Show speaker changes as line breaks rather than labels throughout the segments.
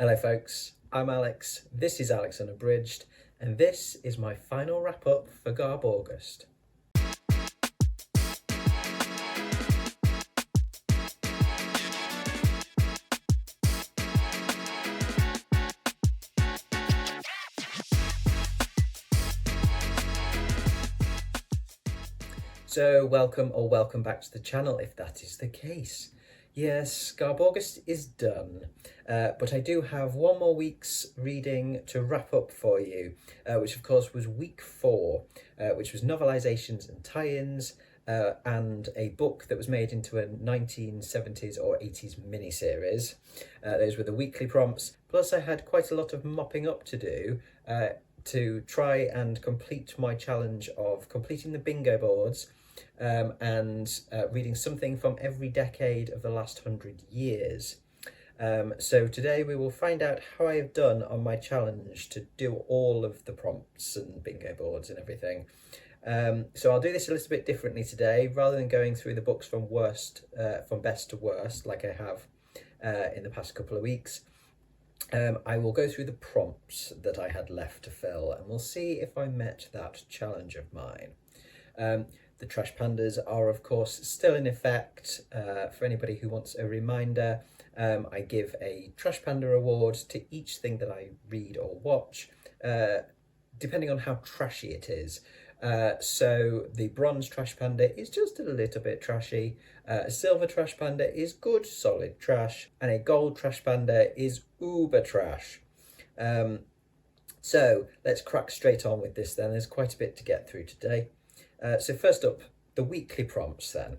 Hello folks, I'm Alex, this is Alex Unabridged, and this is my final wrap-up for GARBAUGUST. So welcome back to the channel if that is the case. Yes, GARBAUGUST is done, but I do have one more week's reading to wrap up for you, which of course was week 4, which was novelisations and tie-ins, and a book that was made into a 1970s or 80s miniseries. Those were the weekly prompts, plus I had quite a lot of mopping up to do to try and complete my challenge of completing the bingo boards, and reading something from every decade of the last 100 years. So today we will find out how I have done on my challenge to do all of the prompts and bingo boards and everything. So I'll do this a little bit differently today. Rather than going through the books from best to worst like I have in the past couple of weeks, I will go through the prompts that I had left to fill, and we'll see if I met that challenge of mine. The Trash Pandas are, of course, still in effect. For anybody who wants a reminder, I give a Trash Panda award to each thing that I read or watch, depending on how trashy it is. So the Bronze Trash Panda is just a little bit trashy, a Silver Trash Panda is good solid trash, and a Gold Trash Panda is uber trash. So let's crack straight on with this then. There's quite a bit to get through today. So first up, the weekly prompts then,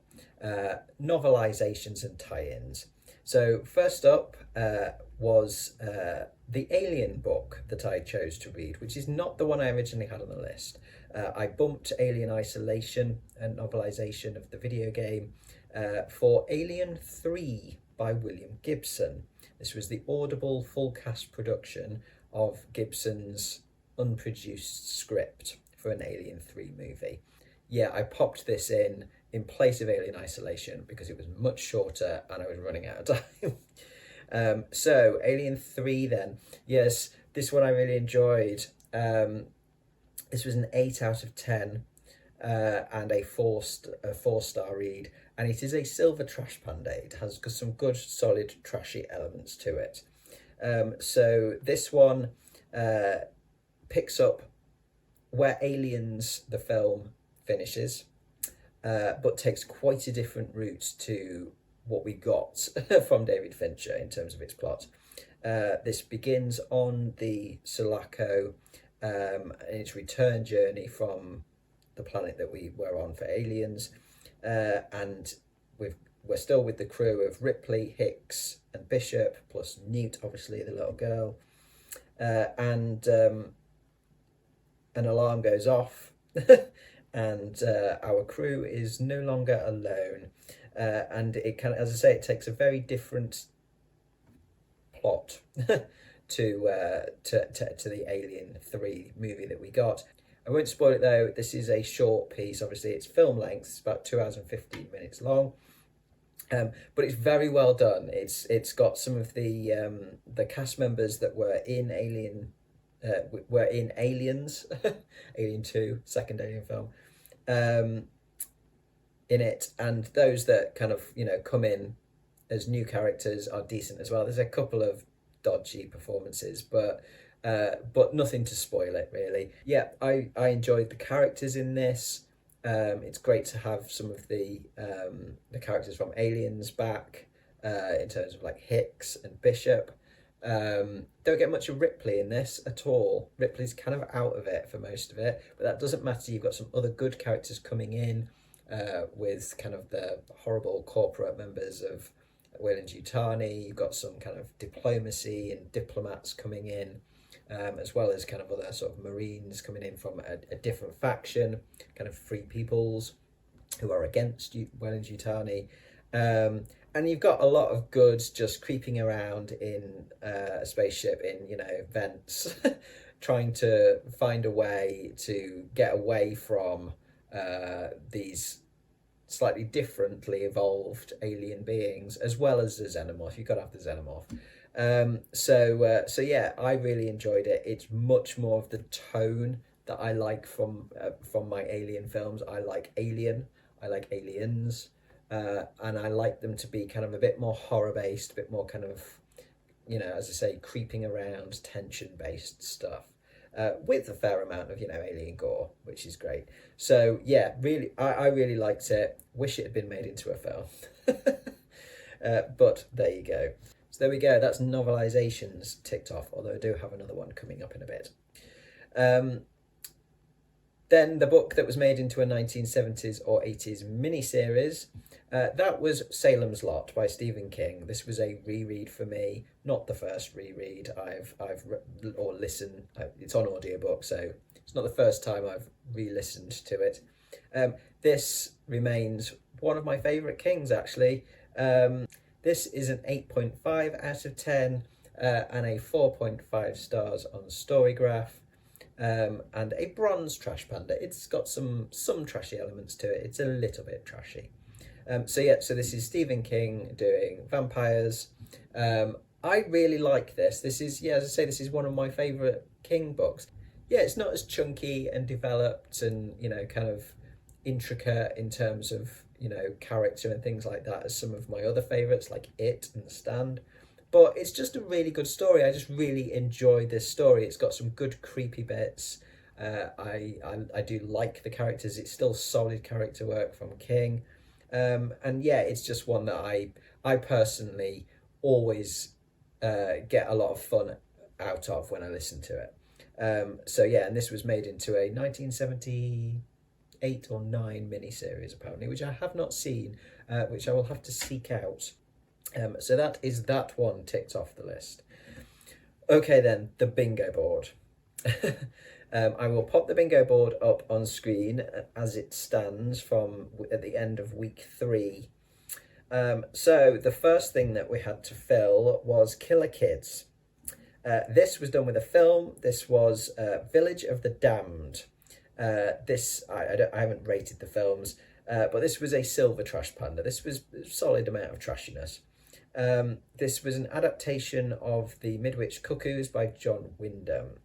novelisations and tie-ins. So first up was the Alien book that I chose to read, which is not the one I originally had on the list. I bumped Alien Isolation, a novelisation of the video game, for Alien 3 by William Gibson. This was the Audible full cast production of Gibson's unproduced script for an Alien 3 movie. Yeah, I popped this in place of Alien Isolation because it was much shorter and I was running out of time. So Alien 3 then. Yes, this one I really enjoyed. This was an 8 out of 10 and a 4-star read, and it is a Silver Trash Panda. It has some good solid trashy elements to it. So this one picks up where Aliens, the film, finishes, but takes quite a different route to what we got from David Fincher in terms of its plot. This begins on the Sulaco and its return journey from the planet that we were on for Aliens, and we're still with the crew of Ripley, Hicks and Bishop, plus Newt, obviously the little girl, and an alarm goes off and our crew is no longer alone, and it kind of, as I say, it takes a very different plot to the Alien 3 movie that we got. I won't spoil it though. This is a short piece. Obviously it's film length, it's about 2 hours and 15 minutes long, but it's very well done. It's got some of the cast members that were in Aliens, Alien 2, second Alien film, in it, and those that kind of, you know, come in as new characters are decent as well. There's a couple of dodgy performances, but nothing to spoil it really. Yeah, I enjoyed the characters in this. It's great to have some of the characters from Aliens back, in terms of like Hicks and Bishop. Don't get much of Ripley in this at all. Ripley's kind of out of it for most of it, but that doesn't matter. You've got some other good characters coming in, with kind of the horrible corporate members of Weyland-Yutani. You've got some kind of diplomacy and diplomats coming in, as well as kind of other sort of Marines coming in from a different faction, kind of Free Peoples who are against Weyland-Yutani. And you've got a lot of goods just creeping around in a spaceship in, you know, vents, trying to find a way to get away from these slightly differently evolved alien beings, as well as the xenomorph. You've got to have the xenomorph. So yeah, I really enjoyed it. It's much more of the tone that I like from my Alien films. I like Alien, I like Aliens, and I like them to be kind of a bit more horror based, a bit more kind of, you know, as I say, creeping around, tension based stuff. With a fair amount of, you know, alien gore, which is great. So yeah, really, I really liked it. Wish it had been made into a film. But there you go. So there we go. That's novelizations ticked off, although I do have another one coming up in a bit. Then the book that was made into a 1970s or 80s miniseries, that was Salem's Lot by Stephen King. This was a reread for me, not the first reread I've or listened. It's on audiobook, so it's not the first time I've re-listened to it. This remains one of my favourite Kings, actually. This is an 8.5 out of 10 and a 4.5 stars on Storygraph. And a bronze trash panda. It's got some trashy elements to it. It's a little bit trashy. So yeah, so this is Stephen King doing vampires. I really like this. This is, yeah, as I say, this is one of my favourite King books. Yeah, it's not as chunky and developed and, you know, kind of intricate in terms of, you know, character and things like that as some of my other favourites like It and The Stand. But it's just a really good story. I just really enjoyed this story. It's got some good creepy bits. I do like the characters. It's still solid character work from King. And yeah, it's just one that I personally always get a lot of fun out of when I listen to it. So yeah, and this was made into a 1978 or 9 miniseries apparently, which I have not seen, which I will have to seek out. So that is that one ticked off the list. Okay then, the bingo board. I will pop the bingo board up on screen as it stands from at the end of week 3. So the first thing that we had to fill was Killer Kids. This was done with a film. This was Village of the Damned. I haven't rated the films, but this was a silver trash panda. This was a solid amount of trashiness. This was an adaptation of The Midwich Cuckoos by John Wyndham.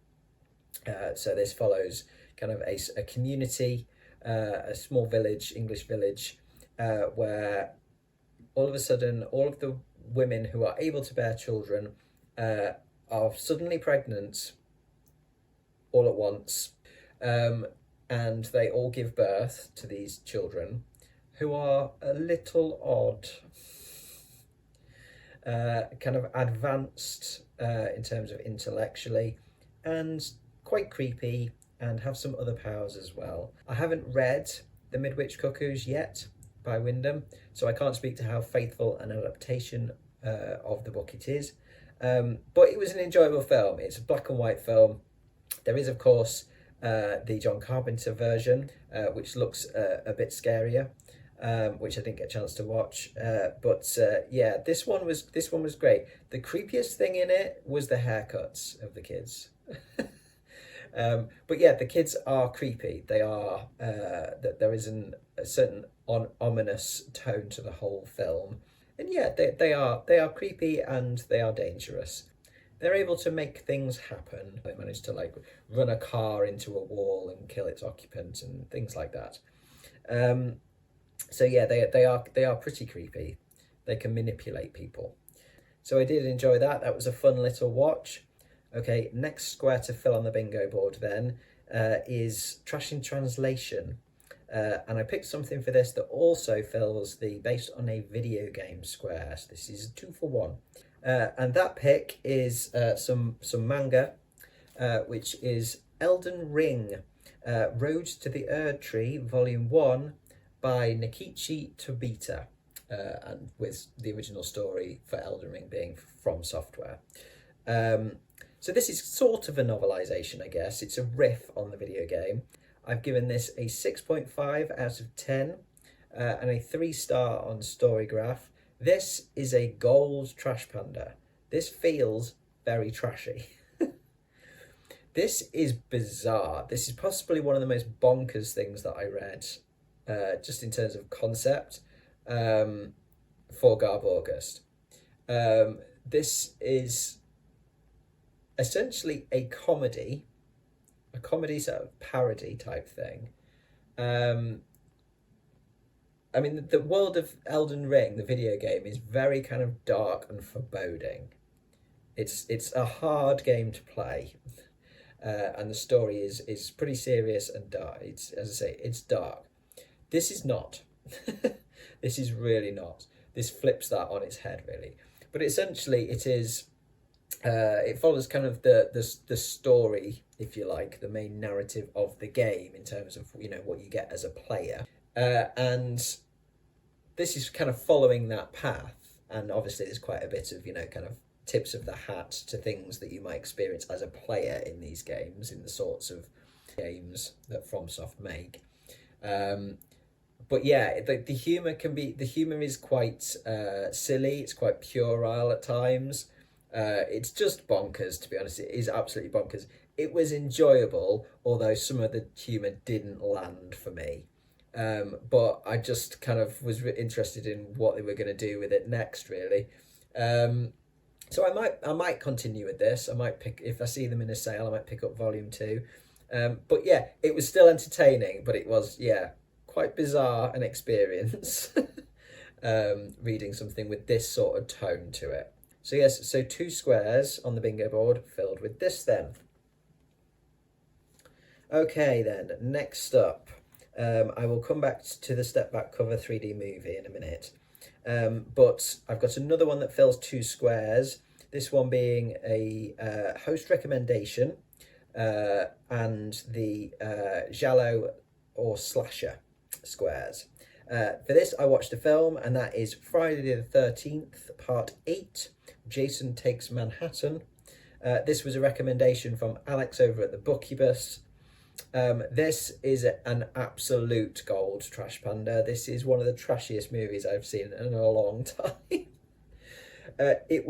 So this follows kind of a community, a small village, English village, where all of a sudden all of the women who are able to bear children are suddenly pregnant all at once, and they all give birth to these children who are a little odd. Kind of advanced in terms of intellectually and quite creepy and have some other powers as well. I haven't read The Midwich Cuckoos yet by Wyndham, so I can't speak to how faithful an adaptation of the book it is, but it was an enjoyable film. It's a black and white film. There is of course the John Carpenter version, which looks a bit scarier. Which I didn't get a chance to watch, but yeah, this one was great. The creepiest thing in it was the haircuts of the kids. But yeah, the kids are creepy. They are. That there is a certain ominous tone to the whole film, and yeah, they are creepy and they are dangerous. They're able to make things happen. They manage to like run a car into a wall and kill its occupant and things like that. So yeah, they are pretty creepy. They can manipulate people. So I did enjoy that. That was a fun little watch. Okay, next square to fill on the bingo board then is Trash in Translation. And I picked something for this that also fills the based on a video game square. So this is 2 for 1. And that pick is some manga, which is Elden Ring, Road to the Erd Tree, Volume 1, by Nikichi Tobita, and with the original story for Elden Ring being from Software. So this is sort of a novelisation, I guess. It's a riff on the video game. I've given this a 6.5 out of 10 and a 3-star on Storygraph. This is a gold trash panda. This feels very trashy. This is bizarre. This is possibly one of the most bonkers things that I read, just in terms of concept, for GARBAUGUST. this is essentially a comedy sort of parody type thing. I mean, the world of Elden Ring, the video game, is very kind of dark and foreboding. It's a hard game to play, and the story is pretty serious and dark. It's, as I say, it's dark. This is not. This is really not. This flips that on its head, really. But essentially, it is. It follows kind of the story, if you like, the main narrative of the game in terms of, you know, what you get as a player. And this is kind of following that path. And obviously there's quite a bit of, you know, kind of tips of the hat to things that you might experience as a player in these games, in the sorts of games that FromSoft make. But yeah, the humour is quite silly. It's quite puerile at times. It's just bonkers, to be honest. It is absolutely bonkers. It was enjoyable, although some of the humour didn't land for me. But I just kind of was interested in what they were going to do with it next, really. So I might continue with this. I might pick, if I see them in a sale, I might pick up volume 2. But yeah, it was still entertaining, but it was, yeah, quite bizarre an experience reading something with this sort of tone to it. So yes, so 2 squares on the bingo board filled with this then. Okay then, next up, I will come back to the step back cover 3D movie in a minute. But I've got another one that fills 2 squares, this one being a host recommendation and the Giallo or Slasher squares. For this, I watched a film, and that is Friday the 13th, Part 8, Jason Takes Manhattan. This was a recommendation from Alex over at the Bookubus. This is an absolute gold trash panda. This is one of the trashiest movies I've seen in a long time. It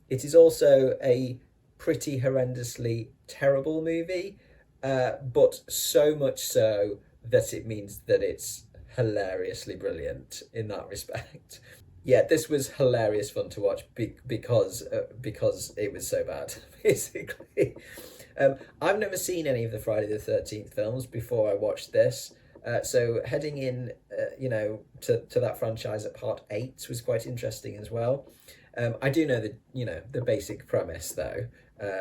is also a pretty horrendously terrible movie, but so much so that it means that it's hilariously brilliant in that respect. Yeah, this was hilarious fun to watch because it was so bad, basically. I've never seen any of the Friday the 13th films before I watched this. So heading in, to that franchise at Part 8 was quite interesting as well. I do know the basic premise though,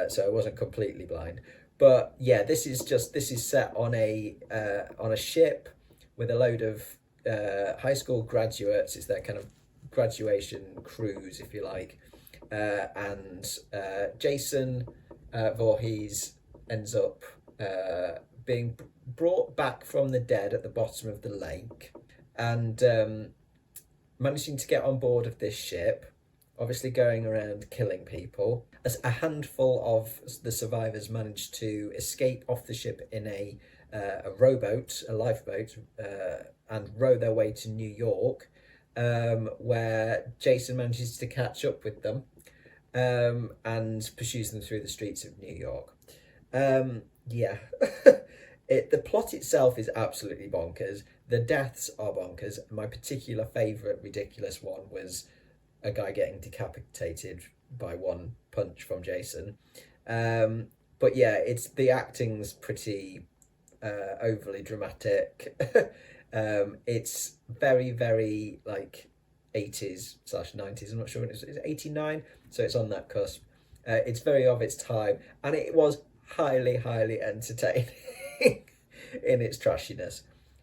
so I wasn't completely blind. But yeah, this is set on a ship with a load of high school graduates. It's their kind of graduation cruise, if you like. And Jason Voorhees ends up being brought back from the dead at the bottom of the lake, and managing to get on board of this ship, obviously going around killing people. As a handful of the survivors managed to escape off the ship in a rowboat, a lifeboat, and row their way to New York, where Jason manages to catch up with them and pursues them through the streets of New York. Yeah, the plot itself is absolutely bonkers. The deaths are bonkers. My particular favourite ridiculous one was a guy getting decapitated by one punch from Jason. But yeah, the acting's pretty overly dramatic. It's very, very like 80s/90s. I'm not sure when it's 89, so it's on that cusp. It's very of its time, and it was highly, highly entertaining in its trashiness.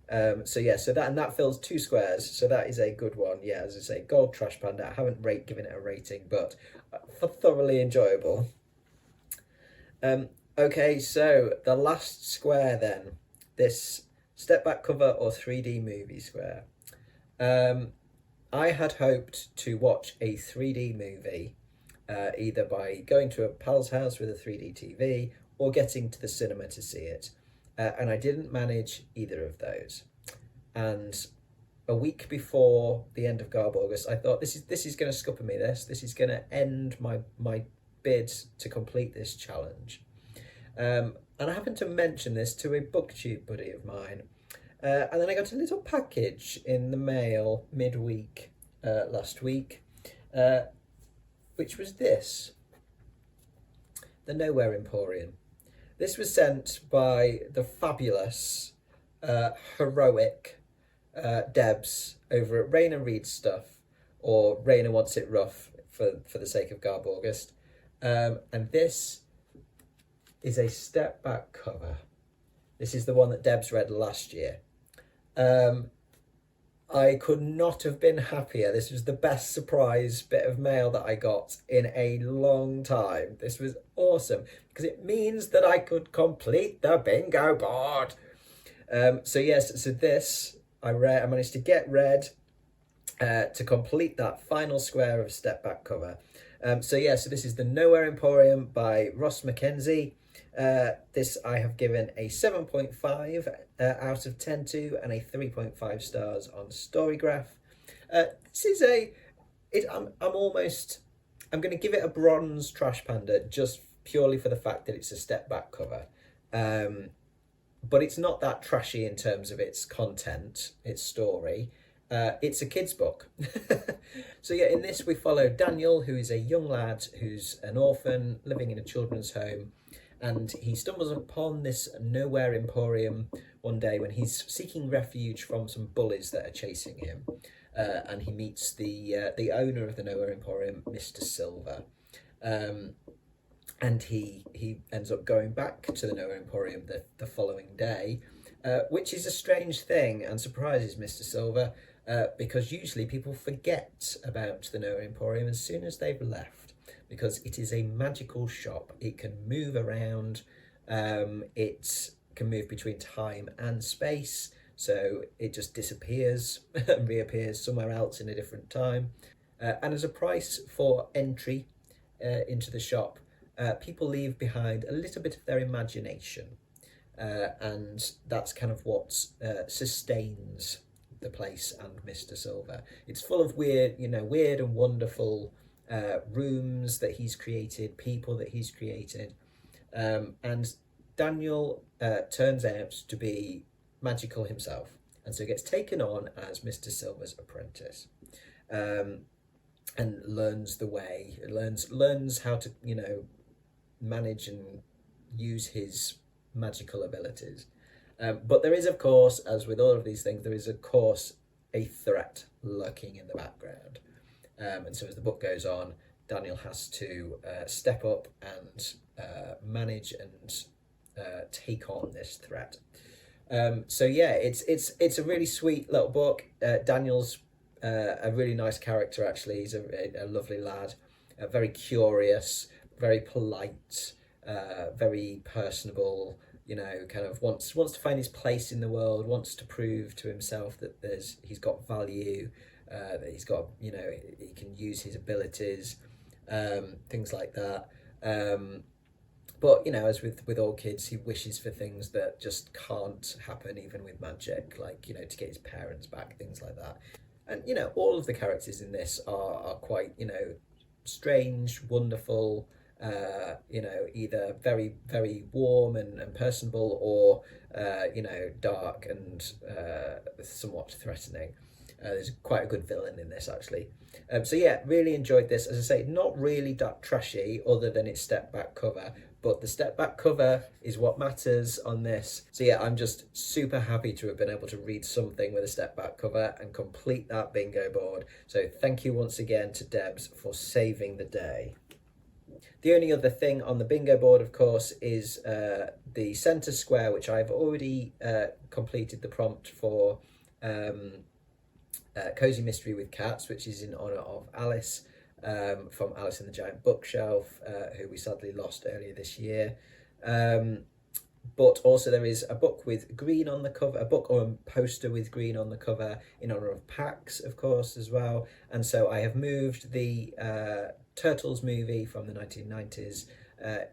So that fills 2 squares, so that is a good one. Yeah, as I say, gold trash panda. I haven't given it a rating, but thoroughly enjoyable. Okay, so the last square then, this step back cover or 3D movie square. I had hoped to watch a 3D movie, either by going to a pal's house with a 3D TV or getting to the cinema to see it. And I didn't manage either of those. And a week before the end of GARBAUGUST, I thought this is going to scupper me. This is going to end my bid to complete this challenge. And I happened to mention this to a BookTube buddy of mine. And then I got a little package in the mail midweek last week. which was this, the Nowhere Emporium. This was sent by the fabulous, heroic Debs over at Raynor Reads Stuff, or Raynor Wants It Rough for the sake of Garb August. And this is a step back cover. This is the one that Debs read last year. I could not have been happier. This was the best surprise bit of mail that I got in a long time. This was awesome because it means that I could complete the bingo board. So yes, so this I managed to get read to complete that final square of step back cover. So this is the Nowhere Emporium by Ross Mackenzie. This I have given a 7.5 out of 10 to, and a 3.5 stars on Storygraph. This is I'm going to give it a bronze Trash Panda just purely for the fact that it's a step back cover. But it's not that trashy in terms of its content, its story. It's a kid's book. So in this we follow Daniel, who is a young lad who's an orphan living in a children's home, and he stumbles upon this Nowhere Emporium one day when he's seeking refuge from some bullies that are chasing him, and he meets the owner of the Nowhere Emporium, Mr. Silver, and he ends up going back to the Nowhere Emporium the following day, which is a strange thing and surprises Mr. Silver. Because usually people forget about the Nowhere Emporium as soon as they've left, because it is a magical shop. It can move around, it can move between time and space, so it just disappears and reappears somewhere else in a different time. And as a price for entry into the shop, people leave behind a little bit of their imagination, and that's kind of what sustains the place and Mr. Silver. It's full of weird and wonderful rooms that he's created, people that he's created, and Daniel turns out to be magical himself, and so gets taken on as Mr. Silver's apprentice, and learns the way, learns how to manage and use his magical abilities. But there is, of course, as with all of these things, there is, of course, a threat lurking in the background. And so as the book goes on, Daniel has to step up and manage and take on this threat. It's a really sweet little book. Daniel's a really nice character, actually. He's a lovely lad, very curious, very polite, very personable. Kind of wants to find his place in the world, wants to prove to himself that he's got value, that he's got, he can use his abilities, things like that. But as with all kids, he wishes for things that just can't happen, even with magic, like to get his parents back, things like that. And all of the characters in this are quite strange, wonderful. Either very, very warm and personable, or dark and somewhat threatening. There's quite a good villain in this, actually. Really enjoyed this. As I say, not really that trashy, other than its step back cover, but the step back cover is what matters on this. So I'm just super happy to have been able to read something with a step back cover and complete that bingo board. So thank you once again to Debs for saving the day. The only other thing on the bingo board, of course, is the centre square, which I've already completed the prompt for, Cozy Mystery with Cats, which is in honour of Alice, from Alice and the Giant Bookshelf, who we sadly lost earlier this year. But also there is a book with green on the cover, a book or a poster with green on the cover in honour of Pax, of course, as well. And so I have moved the Turtles movie from the 1990s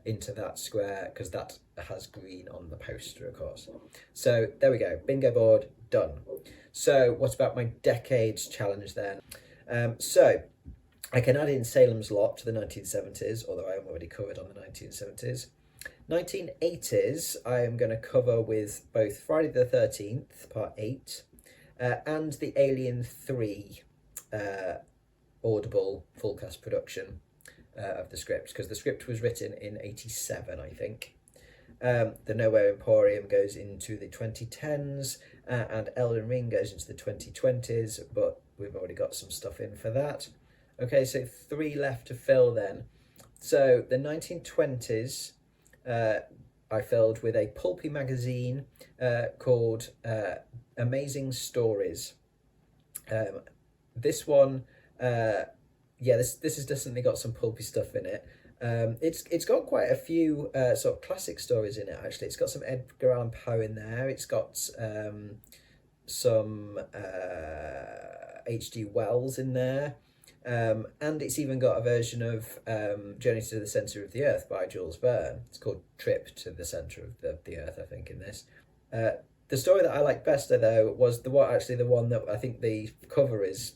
into that square, because that has green on the poster, of course. So there we go, bingo board done. So what about my decades challenge then? So I can add in Salem's Lot to the 1970s, although I am already covered on the 1970s. 1980s I am going to cover with both Friday the 13th, part 8, and the Alien 3 Audible full cast production. of the script, because the script was written in 87, I think. The Nowhere Emporium goes into the 2010s, and Elden Ring goes into the 2020s, but we've already got some stuff in for that. Okay, so 3 left to fill then. So the 1920s, I filled with a pulpy magazine called Amazing Stories. This one, this has definitely got some pulpy stuff in it. It's got quite a few sort of classic stories in it, actually. It's got some Edgar Allan Poe in there. It's got some H.G. Wells in there. And it's even got a version of Journey to the Centre of the Earth by Jules Verne. It's called Trip to the Centre of the Earth, I think, in this. The story that I liked best, though, was the one that I think the cover is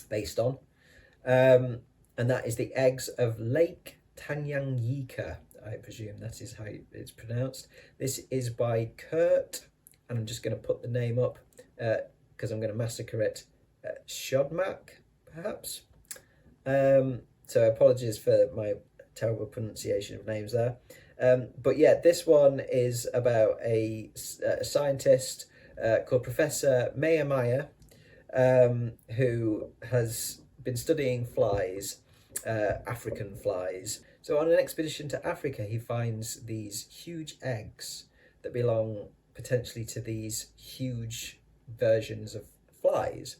based on. And that is The Eggs of Lake Tanganyika. I presume that is how it's pronounced. This is by Kurt, and I'm just going to put the name up because I'm going to massacre it. Shodmak, perhaps. So apologies for my terrible pronunciation of names there. But yeah, this one is about a scientist called Professor Mayamaya, who has been studying flies, African flies. So on an expedition to Africa, he finds these huge eggs that belong potentially to these huge versions of flies.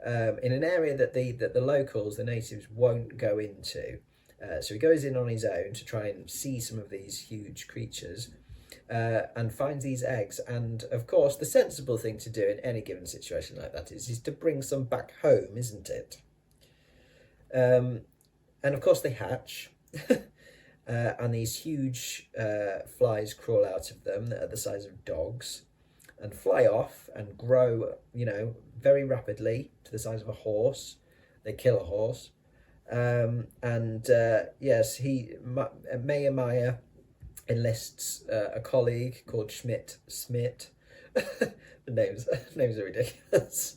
In an area that the locals, the natives, won't go into. So he goes in on his own to try and see some of these huge creatures and finds these eggs. And of course, the sensible thing to do in any given situation like that is to bring some back home, isn't it? And of course they hatch and these huge flies crawl out of them that are the size of dogs and fly off and grow, very rapidly to the size of a horse. They kill a horse. Yes, Mayamaya enlists a colleague called Smit. The names are ridiculous.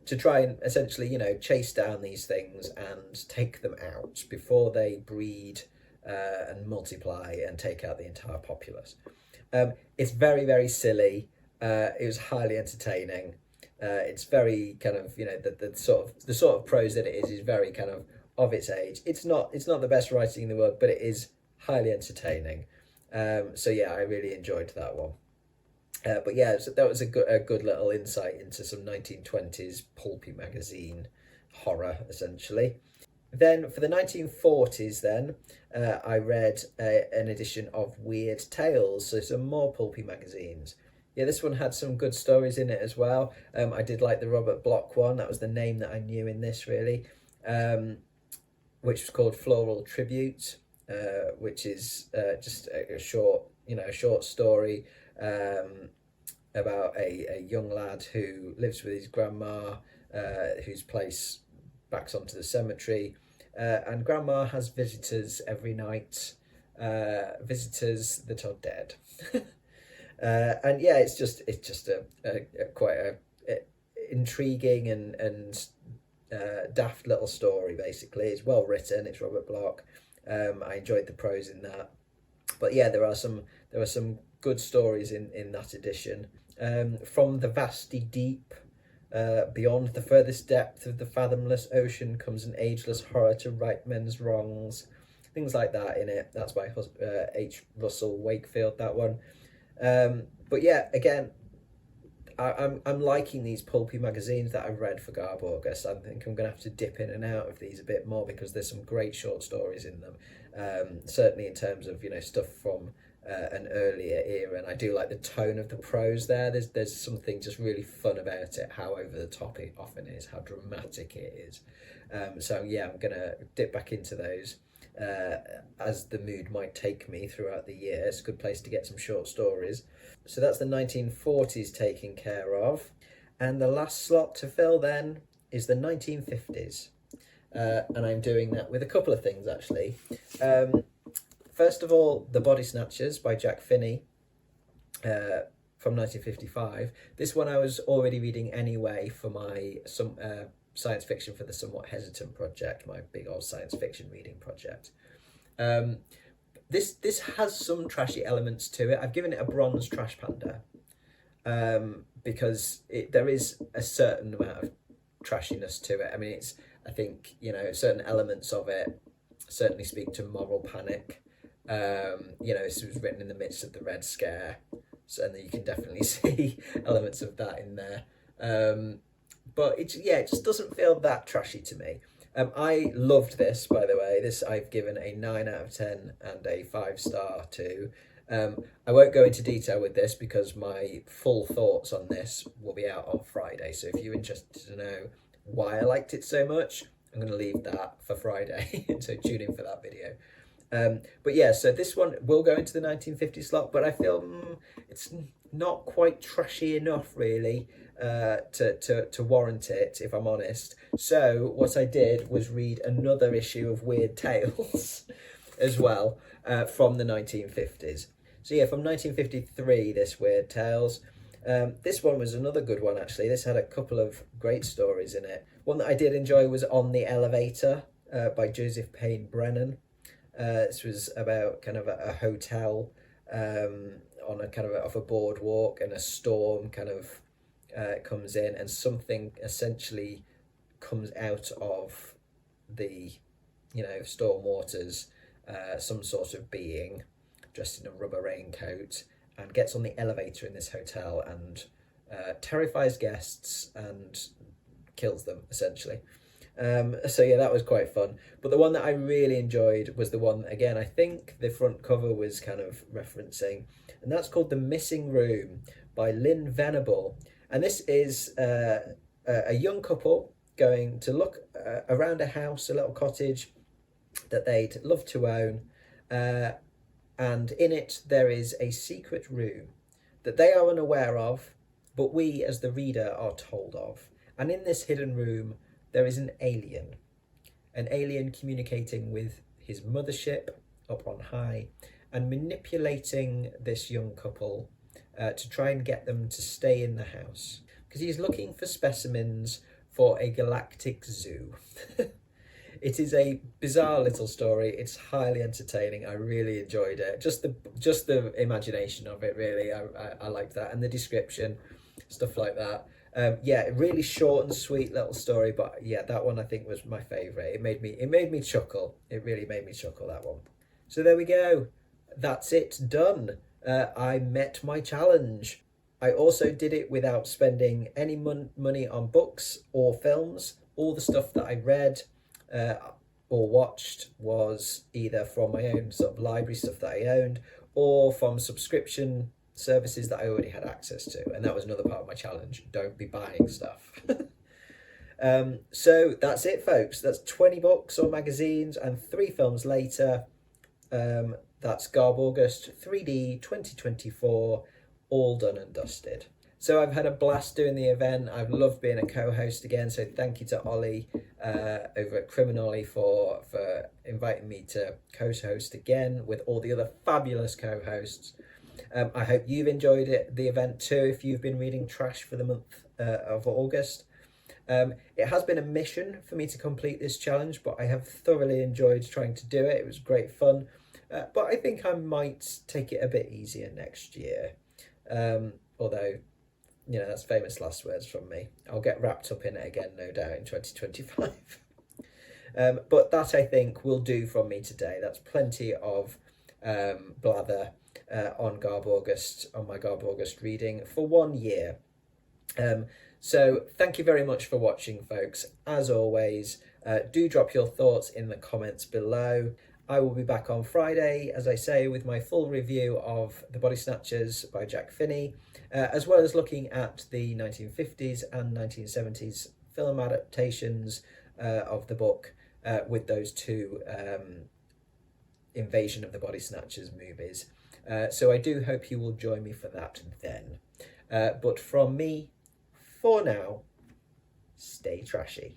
To try and essentially, chase down these things and take them out before they breed and multiply and take out the entire populace. It's very, very silly. It was highly entertaining. It's very kind of, the sort of prose that it is very kind of its age. It's not the best writing in the world, but it is highly entertaining. So yeah, I really enjoyed that one. But yeah, so that was a good little insight into some 1920s pulpy magazine horror, essentially. Then for the 1940s, then I read an edition of Weird Tales, so some more pulpy magazines. Yeah, this one had some good stories in it as well. I did like the Robert Bloch one. That was the name that I knew in this, really, which was called Floral Tribute, which is just a short story about a young lad who lives with his grandma, whose place backs onto the cemetery, and grandma has visitors every night, visitors that are dead. And yeah, it's just a quite a intriguing and daft little story. Basically, it's well written. It's Robert Bloch. I enjoyed the prose in that. But yeah, there are some good stories in that edition. From the vasty deep, beyond the furthest depth of the fathomless ocean, comes an ageless horror to right men's wrongs. Things like that in it. That's by H. Russell Wakefield, that one. But yeah, again, I'm liking these pulpy magazines that I've read for GARBAUGUST. I think I'm going to have to dip in and out of these a bit more because there's some great short stories in them. Certainly in terms of stuff from an earlier era, and I do like the tone of the prose there. There's something just really fun about it, how over the top it often is, how dramatic it is. So yeah, I'm going to dip back into those. As the mood might take me throughout the year. It's a good place to get some short stories. So that's the 1940s taken care of. And the last slot to fill then is the 1950s. And I'm doing that with a couple of things, actually. First of all, The Body Snatchers by Jack Finney from 1955. This one I was already reading anyway for my science fiction for the somewhat hesitant project, my big old science fiction reading project. This has some trashy elements to it. I've given it a bronze trash panda, because there is a certain amount of trashiness to it. I mean, I think, certain elements of it certainly speak to moral panic. This was written in the midst of the Red Scare, so you can definitely see elements of that in there. But it just doesn't feel that trashy to me. I loved this, by the way. This I've given a 9 out of 10 and a 5-star to. I won't go into detail with this because my full thoughts on this will be out on Friday. So if you're interested to know why I liked it so much, I'm going to leave that for Friday. So tune in for that video. But yeah, so this one will go into the 1950 slot, but I feel it's not quite trashy enough, really, to warrant it, if I'm honest. So what I did was read another issue of Weird Tales as well, from the 1950s. So yeah, from 1953, this Weird Tales. This one was another good one, actually. This had a couple of great stories in it. One that I did enjoy was On the Elevator, by Joseph Payne Brennan. This was about kind of a hotel on a kind of off a boardwalk, and a storm kind of comes in, and something essentially comes out of the storm waters, some sort of being dressed in a rubber raincoat, and gets on the elevator in this hotel and terrifies guests and kills them, essentially. So yeah, that was quite fun. But the one that I really enjoyed was the one, again, I think the front cover was kind of referencing, and that's called The Missing Room by Lynn Venable. And this is a young couple going to look around a house, a little cottage that they'd love to own. And in it, there is a secret room that they are unaware of, but we as the reader are told of. And in this hidden room, there is an alien communicating with his mothership up on high, and manipulating this young couple to try and get them to stay in the house, because he's looking for specimens for a galactic zoo. It is a bizarre little story. It's highly entertaining. I really enjoyed it. Just the imagination of it, really. I liked that, and the description, stuff like that. Really short and sweet little story, but yeah, that one I think was my favourite. It made me chuckle. It really made me chuckle, that one. So there we go. That's it, done. I met my challenge. I also did it without spending any money on books or films. All the stuff that I read or watched was either from my own sort of library stuff that I owned, or from subscription services that I already had access to. And that was another part of my challenge. Don't be buying stuff. So that's it, folks. That's 20 books or magazines and 3 films later. That's GARBAUGUST 3D 2024, all done and dusted. So I've had a blast doing the event. I've loved being a co-host again. So thank you to Olly over at CriminOlly for inviting me to co-host again with all the other fabulous co-hosts. I hope you've enjoyed the event too, if you've been reading trash for the month of August. It has been a mission for me to complete this challenge, but I have thoroughly enjoyed trying to do it. It was great fun. But I think I might take it a bit easier next year. Although, that's famous last words from me. I'll get wrapped up in it again, no doubt, in 2025. But that, I think, will do from me today. That's plenty of blather on my GARBAUGUST reading for 1 year. So thank you very much for watching, folks. As always, do drop your thoughts in the comments below. I will be back on Friday, as I say, with my full review of The Body Snatchers by Jack Finney, as well as looking at the 1950s and 1970s film adaptations of the book, with those 2 Invasion of the Body Snatchers movies. So I do hope you will join me for that then. But from me, for now, stay trashy.